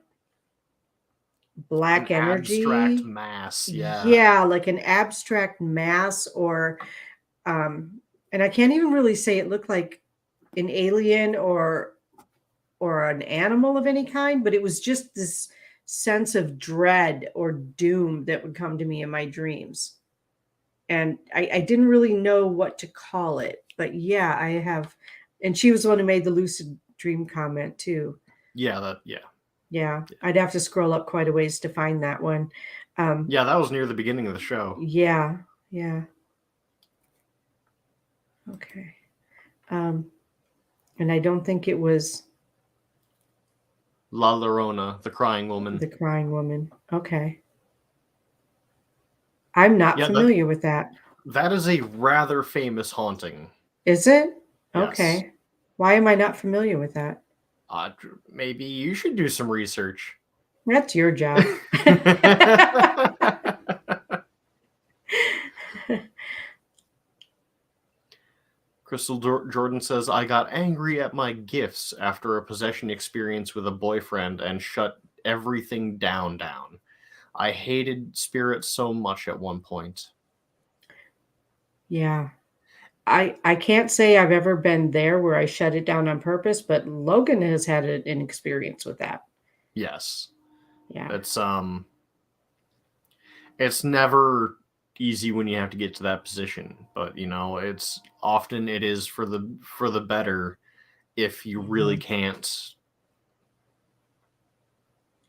black An abstract energy, mass. Yeah. yeah, like an abstract mass, or and I can't even really say it looked like an alien or an animal of any kind, but it was just this sense of dread or doom that would come to me in my dreams. And I didn't really know what to call it, but yeah, I have. And she was the one who made the lucid dream comment too. Yeah. Yeah, I'd have to scroll up quite a ways to find that one. Yeah, that was near the beginning of the show. Yeah. Okay. And I don't think it was La Llorona, the crying woman. the crying woman. Okay. I'm not familiar with that. That is a rather famous haunting. Is it? Yes. Okay. Why am I not familiar with that? Maybe you should do some research. That's your job. Crystal Jordan says, I got angry at my gifts after a possession experience with a boyfriend and shut everything down. I hated spirits so much at one point. Yeah. I can't say I've ever been there where I shut it down on purpose, but Logan has had an experience with that. Yes. Yeah. It's never easy when you have to get to that position, but it's often it is for the better if you really can't.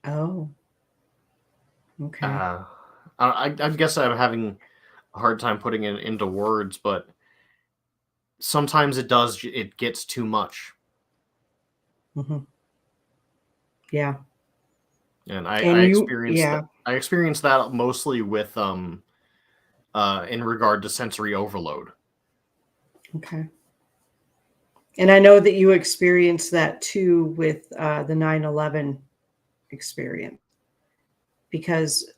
Oh. Okay. I guess I'm having a hard time putting it into words, but sometimes it gets too much. Mm-hmm. Yeah. And I experienced that mostly with in regard to sensory overload. Okay. And I know that you experienced that too with the 9/11 experience, because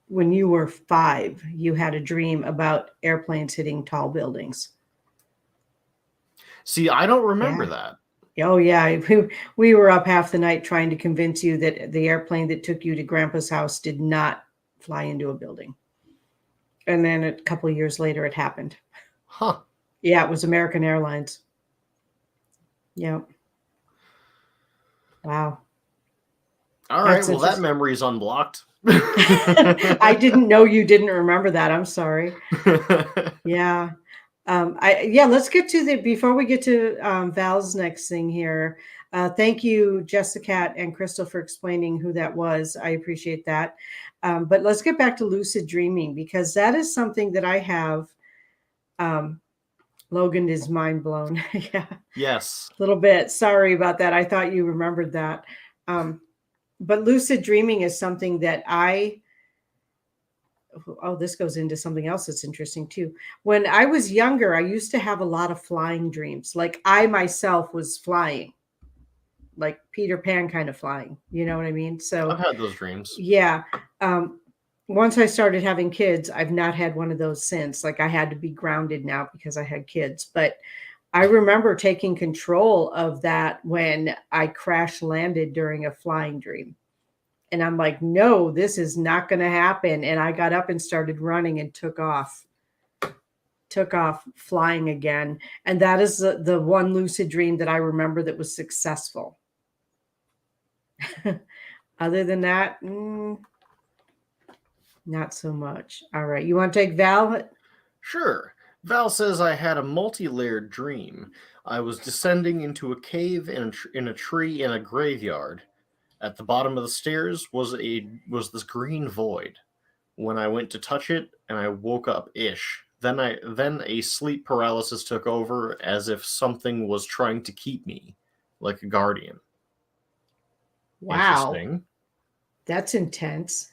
when you were 5, you had a dream about airplanes hitting tall buildings. See, I don't remember that. Oh, yeah. We were up half the night trying to convince you that the airplane that took you to Grandpa's house did not fly into a building. And then a couple of years later, it happened. Huh. Yeah, it was American Airlines. Yep. Wow. All right. Well, that memory's unblocked. I didn't know you didn't remember that. I'm sorry. Yeah. Let's get to before we get to Val's next thing here. Thank you, Jessica and Crystal, for explaining who that was. I appreciate that. But let's get back to lucid dreaming, because that is something that I have. Logan is mind blown. Yeah. Yes. A little bit. Sorry about that. I thought you remembered that. But lucid dreaming is something that this goes into something else that's interesting too. When I was younger, I used to have a lot of flying dreams. Like I myself was flying, like Peter Pan kind of flying. You know what I mean? So I've had those dreams. Yeah. Once I started having kids, I've not had one of those since. Like I had to be grounded now because I had kids. But I remember taking control of that when I crash landed during a flying dream. And I'm like, no, this is not going to happen. And I got up and started running and took off flying again. And that is the one lucid dream that I remember that was successful. Other than that, not so much. All right. You want to take Val? Sure. Val says, I had a multi-layered dream. I was descending into a cave in a tree in a graveyard. At the bottom of the stairs was this green void. When I went to touch it, and I woke up-ish. Then a sleep paralysis took over, as if something was trying to keep me, like a guardian. Wow. Interesting. That's intense.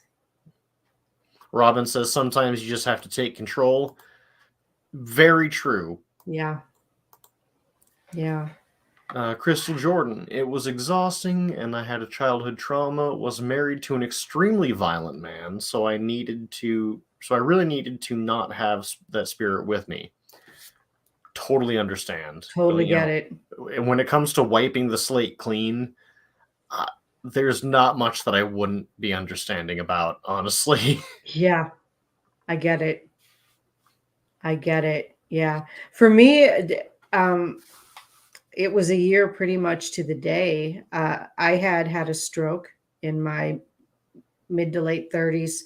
Robin says, sometimes you just have to take control. Very true. Yeah. Yeah. Crystal Jordan, it was exhausting and I had a childhood trauma, was married to an extremely violent man, so I really needed to not have that spirit with me. totally understand. Totally You get know, it. when it comes to wiping the slate clean, uh, there's not much that I wouldn't be understanding about, honestly. Yeah, I get it. I get it. Yeah. For me, it was a year pretty much to the day. I had a stroke in my mid to late 30s,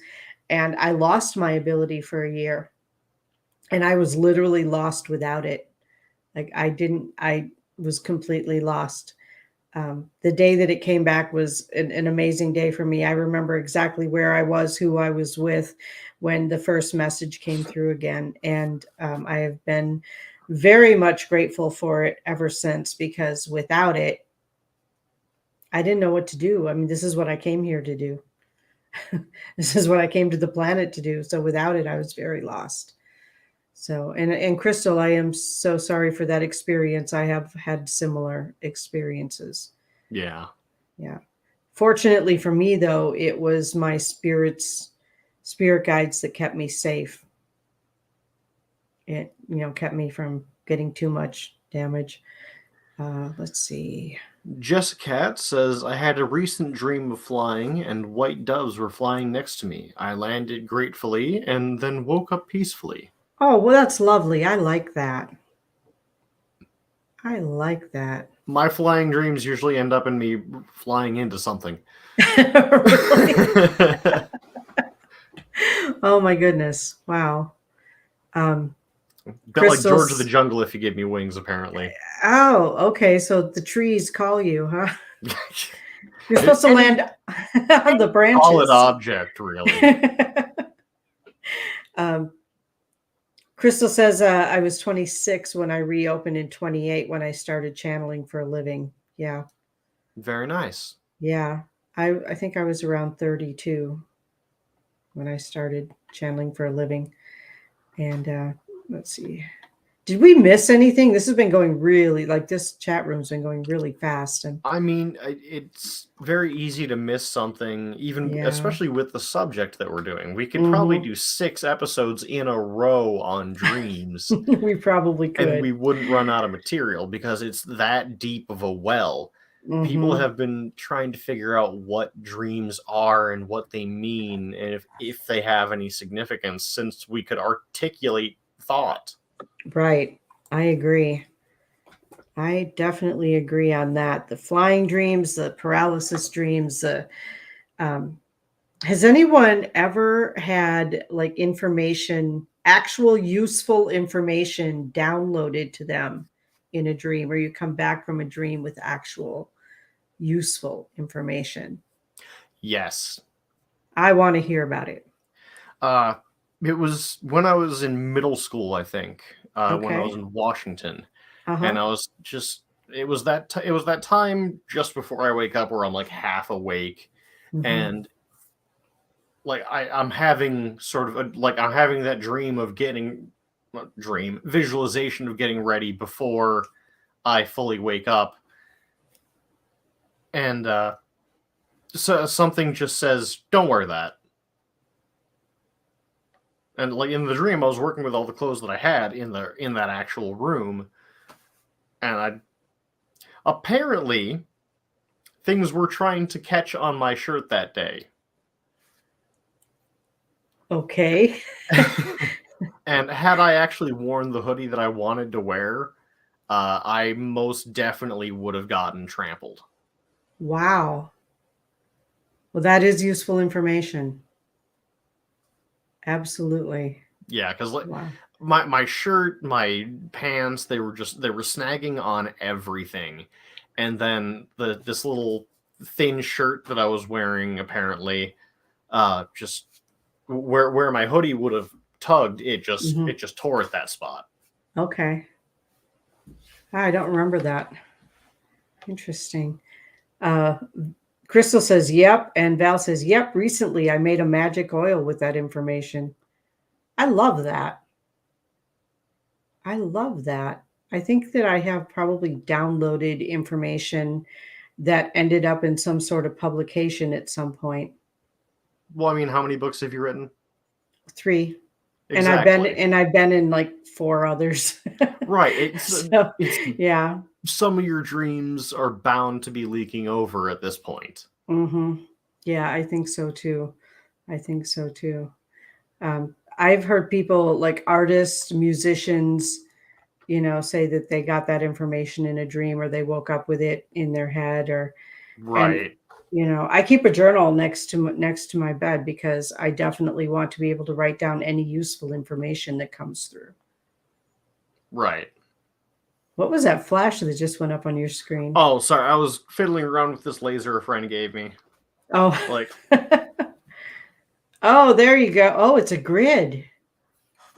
and I lost my ability for a year. And I was literally lost without it. Like I was completely lost. The day that it came back was an amazing day for me. I remember exactly where I was, who I was with when the first message came through again. And I have been very much grateful for it ever since, because without it, I didn't know what to do. I mean, this is what I came here to do. This is what I came to the planet to do. So without it, I was very lost. So, and Crystal, I am so sorry for that experience. I have had similar experiences. Yeah. Yeah. Fortunately for me, though, it was my spirit guides that kept me safe. It, kept me from getting too much damage. Let's see. Jessica Cat says, I had a recent dream of flying, and white doves were flying next to me. I landed gratefully and then woke up peacefully. Oh, well, that's lovely. I like that. I like that. My flying dreams usually end up in me flying into something. Really? Oh my goodness. Wow. Bit like George of the Jungle if you give me wings, apparently. Oh, okay. So the trees call you, huh? You're supposed to land on the branches. Solid object, really. Crystal says, I was 26 when I reopened, in 28 when I started channeling for a living. Yeah. Very nice. Yeah. I think I was around 32 when I started channeling for a living. And let's see. Did we miss anything? This has been going really, like, this chat room's been going really fast. And I mean, it's very easy to miss something, even especially with the subject that we're doing. We could probably do 6 episodes in a row on dreams. We probably could. And we wouldn't run out of material because it's that deep of a well. People have been trying to figure out what dreams are and what they mean, and if they have any significance, since we could articulate thought. Right. I agree. I definitely agree on that. The flying dreams, the paralysis dreams. Has anyone ever had, like, information, actual useful information downloaded to them in a dream, or you come back from a dream with actual useful information? Yes. I want to hear about it. It was when I was in middle school, I think, when I Okay. was in Washington, Uh-huh. and I was just, it was that time just before I wake up where I'm like half awake, and like I'm having sort of I'm having that dream of visualization of getting ready before I fully wake up, and so something just says, "Don't wear that." And like in the dream, I was working with all the clothes that I had in that actual room, and apparently things were trying to catch on my shirt that day. Okay. And had I actually worn the hoodie that I wanted to wear, I most definitely would have gotten trampled. Wow. Well, that is useful information. Absolutely. Yeah, because like Wow. my shirt, my pants, they were snagging on everything. And then this little thin shirt that I was wearing, apparently, just where my hoodie would have tugged, it just tore at that spot. Okay. I don't remember that. Interesting. Crystal says, yep. And Val says, yep. Recently, I made a magic oil with that information. I love that. I love that. I think that I have probably downloaded information that ended up in some sort of publication at some point. Well, I mean, how many books have you written? 3. Exactly. And I've been in like 4 others. Right. It's So, it's yeah. some of your dreams are bound to be leaking over at this point. Yeah, I think so too. I think so too. I've heard people like artists, musicians, say that they got that information in a dream or they woke up with it in their head and Right. I keep a journal next to my bed because I definitely want to be able to write down any useful information that comes through. Right. What was that flash that just went up on your screen? Oh, sorry. I was fiddling around with this laser a friend gave me. Oh, Like, oh, there you go. Oh, it's a grid.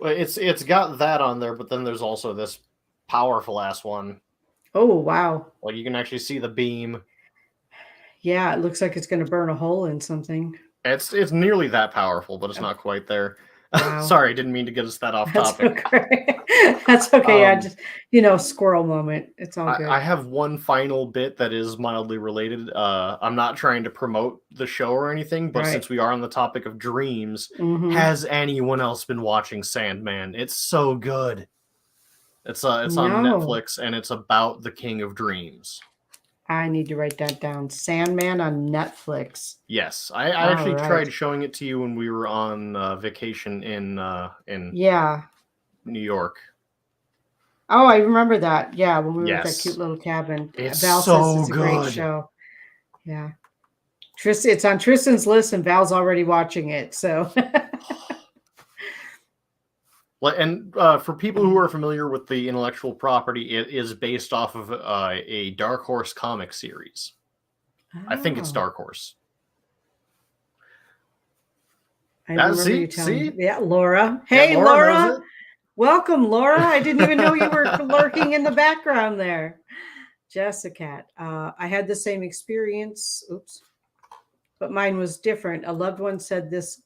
it's got that on there, but then there's also this powerful ass one. Oh, wow. Like you can actually see the beam. Yeah, it looks like it's going to burn a hole in something. It's nearly that powerful, but it's not quite there. Wow. Sorry, didn't mean to get us that off That's topic. okay. That's okay. I just, squirrel moment. It's all good. I have one final bit that is mildly related. I'm not trying to promote the show or anything, but Right. since we are on the topic of dreams, Mhm. has anyone else been watching Sandman? It's so good. It's on No. Netflix, and it's about the King of Dreams. I need to write that down. Sandman on Netflix. Yes, I actually right. tried showing it to you when we were on vacation in Yeah. New York. Oh, I remember that. Yeah, when we were at that Yes. cute little cabin. It's Val so says it's a great good. show. Yeah. It's on Tristan's list and Val's already watching it. So And for people who are familiar with the intellectual property, it is based off of a Dark Horse comic series. I think it's Oh. Dark Horse. I remember you telling see? me. Yeah, Laura. Hey, Yeah, Laura. knows it. Welcome, Laura. I didn't even know you were lurking in the background there. Jessica, I had the same experience. Oops. But mine was different. A loved one said this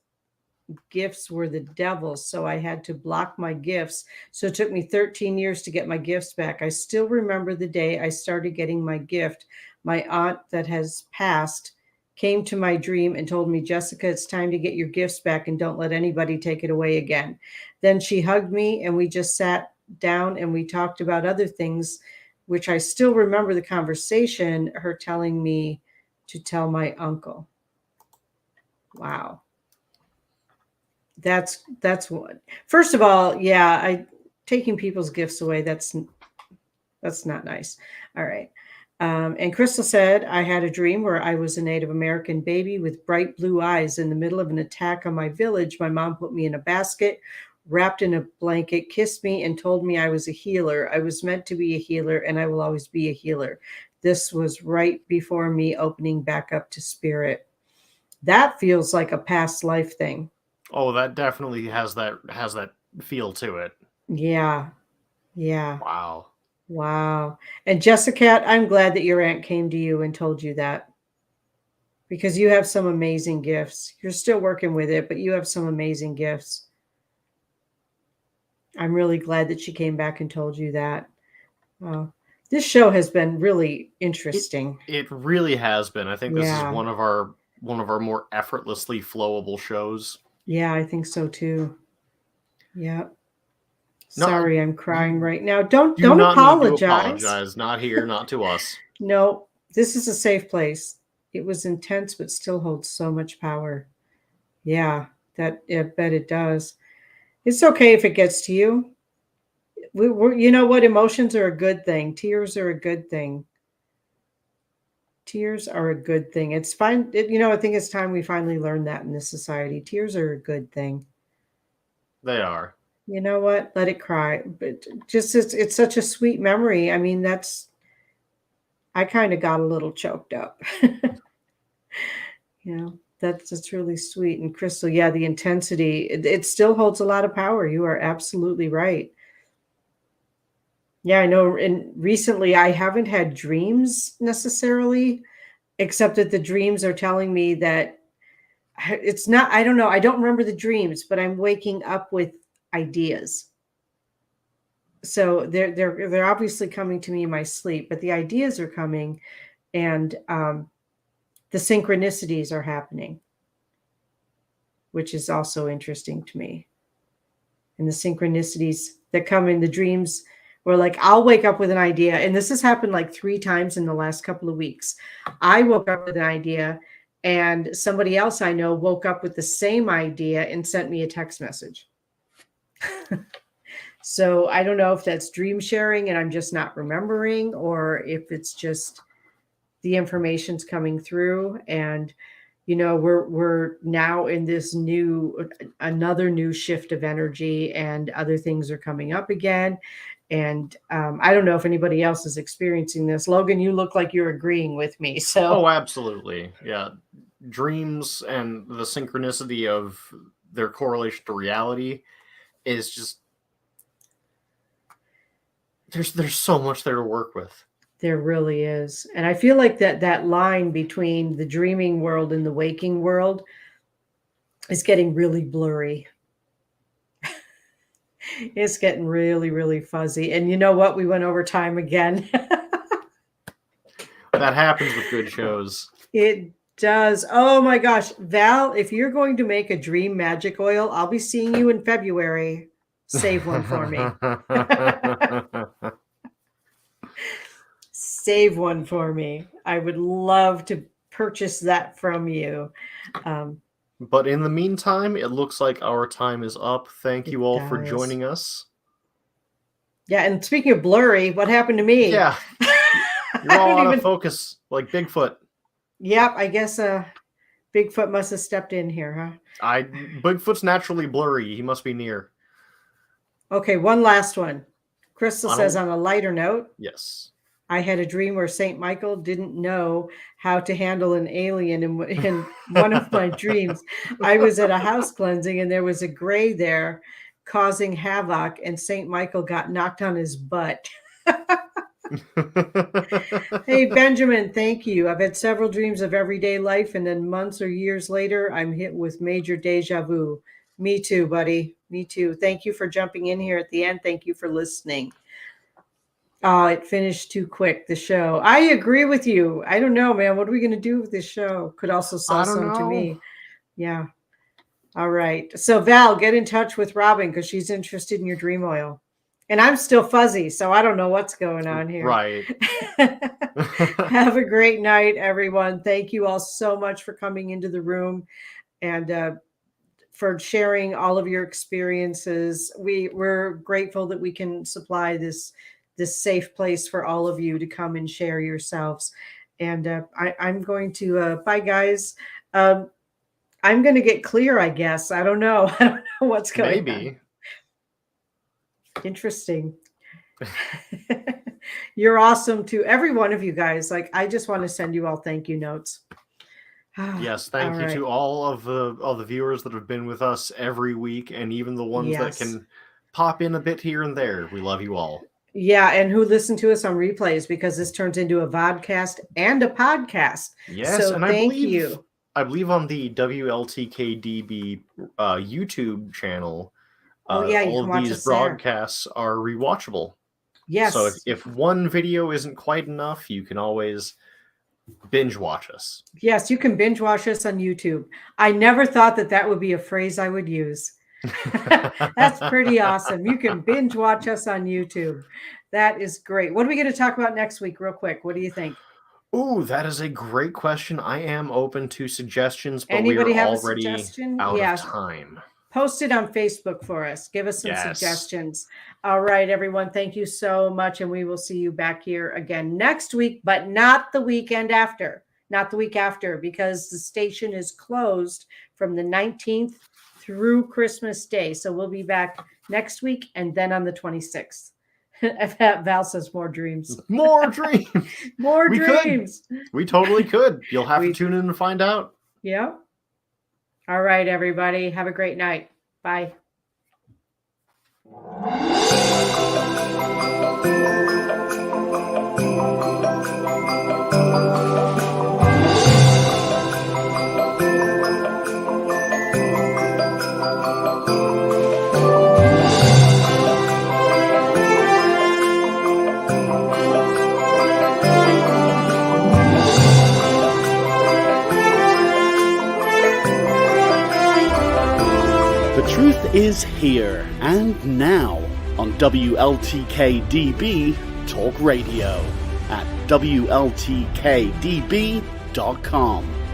gifts were the devil, so I had to block my gifts. So it took me 13 years to get my gifts back. I still remember the day I started getting my gift. My aunt that has passed came to my dream and told me, Jessica, it's time to get your gifts back and don't let anybody take it away again. Then she hugged me and we just sat down and we talked about other things, which I still remember the conversation, her telling me to tell my uncle. Wow. That's what. First of all, yeah, taking people's gifts away, that's not nice. All right. And Crystal said, I had a dream where I was a Native American baby with bright blue eyes in the middle of an attack on my village. My mom put me in a basket, wrapped in a blanket, kissed me, and told me I was a healer. I was meant to be a healer, and I will always be a healer. This was right before me opening back up to spirit. That feels like a past life thing. Oh, that definitely has that feel to it. Yeah. Wow. And Jessica, I'm glad that your aunt came to you and told you that, because you have some amazing gifts. You're still working with it, but you have some amazing gifts. I'm really glad that she came back and told you that. This show has been really interesting. It really has been. I think this Yeah. is one of our more effortlessly flowable shows. Yeah, I think so too. Yeah. No, Sorry, I'm crying right now. Don't not apologize. Need to apologize. Not here, not to us. No, this is a safe place. It was intense, but still holds so much power. Yeah, I bet it does. It's okay if it gets to you. You know what? Emotions are a good thing. Tears are a good thing. Tears are a good thing. It's fine. I think it's time we finally learn that in this society. Tears are a good thing. They are. You know what? Let it cry. But just it's such a sweet memory. I mean, I kind of got a little choked up. That's really sweet. And Crystal, yeah, the intensity, it still holds a lot of power. You are absolutely right. Yeah, I know. And recently I haven't had dreams necessarily, except that the dreams are telling me that it's not, I don't know. I don't remember the dreams, but I'm waking up with ideas. So they're obviously coming to me in my sleep, but the ideas are coming, and the synchronicities are happening, which is also interesting to me. and the synchronicities that come in the dreams, where like I'll wake up with an idea, and this has happened like 3 times in the last couple of weeks. I woke up with an idea, and somebody else I know woke up with the same idea and sent me a text message. So I don't know if that's dream sharing and I'm just not remembering, or if it's just the information's coming through. And we're now in this another new shift of energy, and other things are coming up again. And I don't know if anybody else is experiencing this. Logan, you look like you're agreeing with me. So absolutely. Yeah. Dreams and the synchronicity of their correlation to reality is just, there's so much there to work with. There really is. And I feel like that line between the dreaming world and the waking world is getting really blurry. It's getting really, really fuzzy. And you know what? We went over time again. That happens with good shows. It does. Oh my gosh. Val, if you're going to make a dream magic oil, I'll be seeing you in February. Save one for me. Save one for me. I would love to purchase that from you. But in the meantime, it looks like our time is up. Thank you all for joining us. Yeah, and speaking of blurry, what happened to me? Yeah. You're all out of focus, like Bigfoot. Yep, I guess Bigfoot must have stepped in here, huh? Bigfoot's naturally blurry. He must be near. Okay, one last one. Crystal says, on a lighter note. Yes. I had a dream where St. Michael didn't know how to handle an alien in one of my dreams. I was at a house cleansing and there was a gray there causing havoc, and St. Michael got knocked on his butt. Hey, Benjamin, thank you. I've had several dreams of everyday life, and then months or years later, I'm hit with major deja vu. Me too, buddy. Me too. Thank you for jumping in here at the end. Thank you for listening. Oh, it finished too quick, the show. I agree with you. I don't know, man. What are we going to do with this show? Could also sell some to me. Yeah. All right. So, Val, get in touch with Robin because she's interested in your dream oil. And I'm still fuzzy, so I don't know what's going on here. Right. Have a great night, everyone. Thank you all so much for coming into the room and for sharing all of your experiences. We're grateful that we can supply this safe place for all of you to come and share yourselves. And I'm going to, bye guys. I'm going to get clear, I guess. I don't know. I don't know what's going on. Interesting. You're awesome to every one of you guys. Like, I just want to send you all thank you notes. Yes, thank you to all of the viewers that have been with us every week, and even the ones that can pop in a bit here and there. We love you all. Yeah, and who listen to us on replays, because this turns into a vodcast and a podcast. Yes, so and thank you. I believe on the WLTK-DB YouTube channel, all of these broadcasts are rewatchable. Yes. So if one video isn't quite enough, you can always binge watch us. Yes, you can binge watch us on YouTube. I never thought that would be a phrase I would use. That's pretty awesome. You can binge watch us on YouTube. That is great. What are we going to talk about next week, real quick? What do you think? Ooh, that is a great question. I am open to suggestions, but Anybody we are have already a suggestion? out of time. Post it on Facebook for us. Give us some suggestions. All right, everyone. Thank you so much. And we will see you back here again next week, but not the weekend after. Not the week after, because the station is closed from the 19th through Christmas Day. So we'll be back next week and then on the 26th. Val says more dreams. More dreams. More dreams. We totally could. You'll have to tune in to find out. Yeah. All right, everybody. Have a great night. Bye. The truth is here and now on WLTK-DB Talk Radio at WLTK-DB.com.